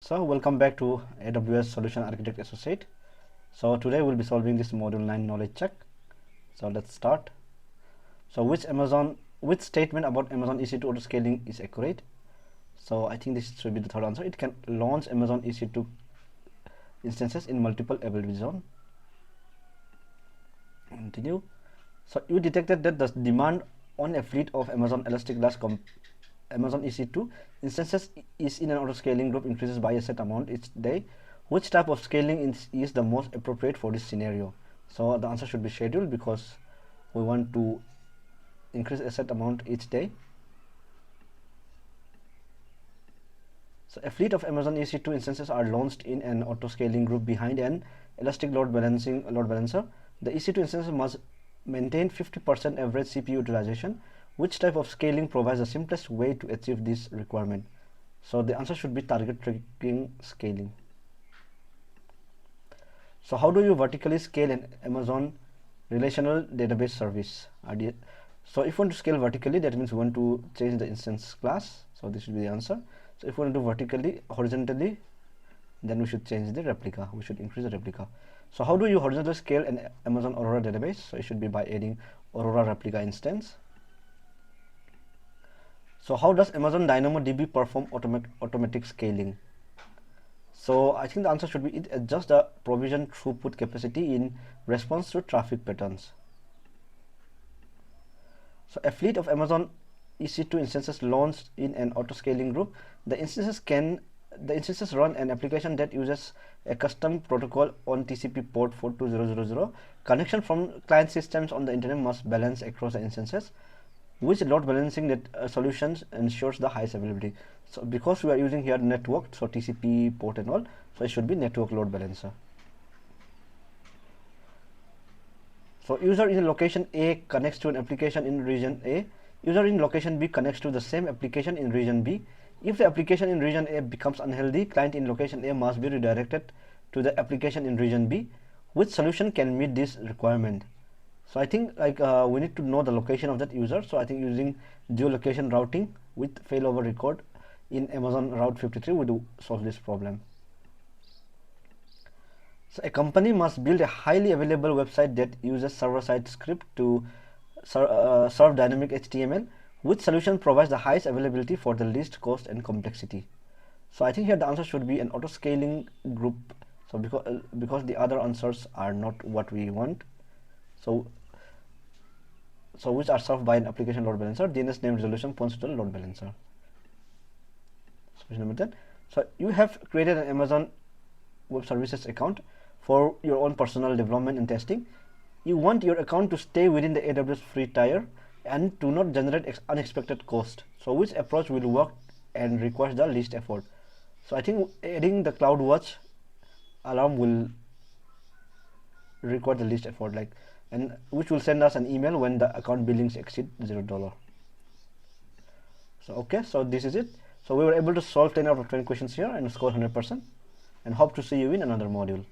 So welcome back to AWS Solution Architect Associate. So today we'll be solving this module 9 knowledge check. So let's start. So which statement about Amazon EC2 auto scaling is accurate? So I think this should be the third answer. It can launch Amazon EC2 instances in multiple availability zone. Continue. So you detected that the demand on a fleet of Amazon Elastic Glass Amazon EC2 instances is in an auto scaling group increases by a set amount each day. Which type of scaling is the most appropriate for this scenario? So the answer should be scheduled because we want to increase a set amount each day. So a fleet of Amazon EC2 instances are launched in an auto scaling group behind an elastic load balancer. The EC2 instances must maintain 50% average CPU utilization. Which type of scaling provides the simplest way to achieve this requirement? So the answer should be target tracking scaling. So how do you vertically scale an Amazon relational database service? So if you want to scale vertically, that means we want to change the instance class. So this should be the answer. So if we want to do horizontally, then we should change the replica. We should increase the replica. So how do you horizontally scale an Amazon Aurora database? So it should be by adding Aurora replica instance. So how does Amazon DynamoDB perform automatic scaling? So I think the answer should be it adjusts the provision throughput capacity in response to traffic patterns. So a fleet of Amazon EC2 instances launched in an auto scaling group. The instances run an application that uses a custom protocol on TCP port 42000. Connection from client systems on the internet must balance across the instances. Which load balancing solutions ensures the highest availability? So because we are using here network, so TCP port and all, so it should be network load balancer. So user in location A connects to an application in region A. User in location B connects to the same application in region B. If the application in region A becomes unhealthy, client in location A must be redirected to the application in region B. Which solution can meet this requirement? So I think we need to know the location of that user. So I think using geolocation routing with failover record in Amazon Route 53 would solve this problem. So a company must build a highly available website that uses server-side script to serve dynamic HTML. Which solution provides the highest availability for the least cost and complexity? So I think here the answer should be an auto scaling group. So because the other answers are not what we want. So which are served by an application load balancer, DNS name resolution points to the load balancer. So number 10. So you have created an Amazon Web Services account for your own personal development and testing. You want your account to stay within the AWS free tier and to not generate unexpected cost. So which approach will work and requires the least effort? So I think adding the CloudWatch alarm will require the least effort, and which will send us an email when the account billings exceed $0. So okay, so this is it. So we were able to solve 10 out of 10 questions here and score 100%, and hope to see you in another module.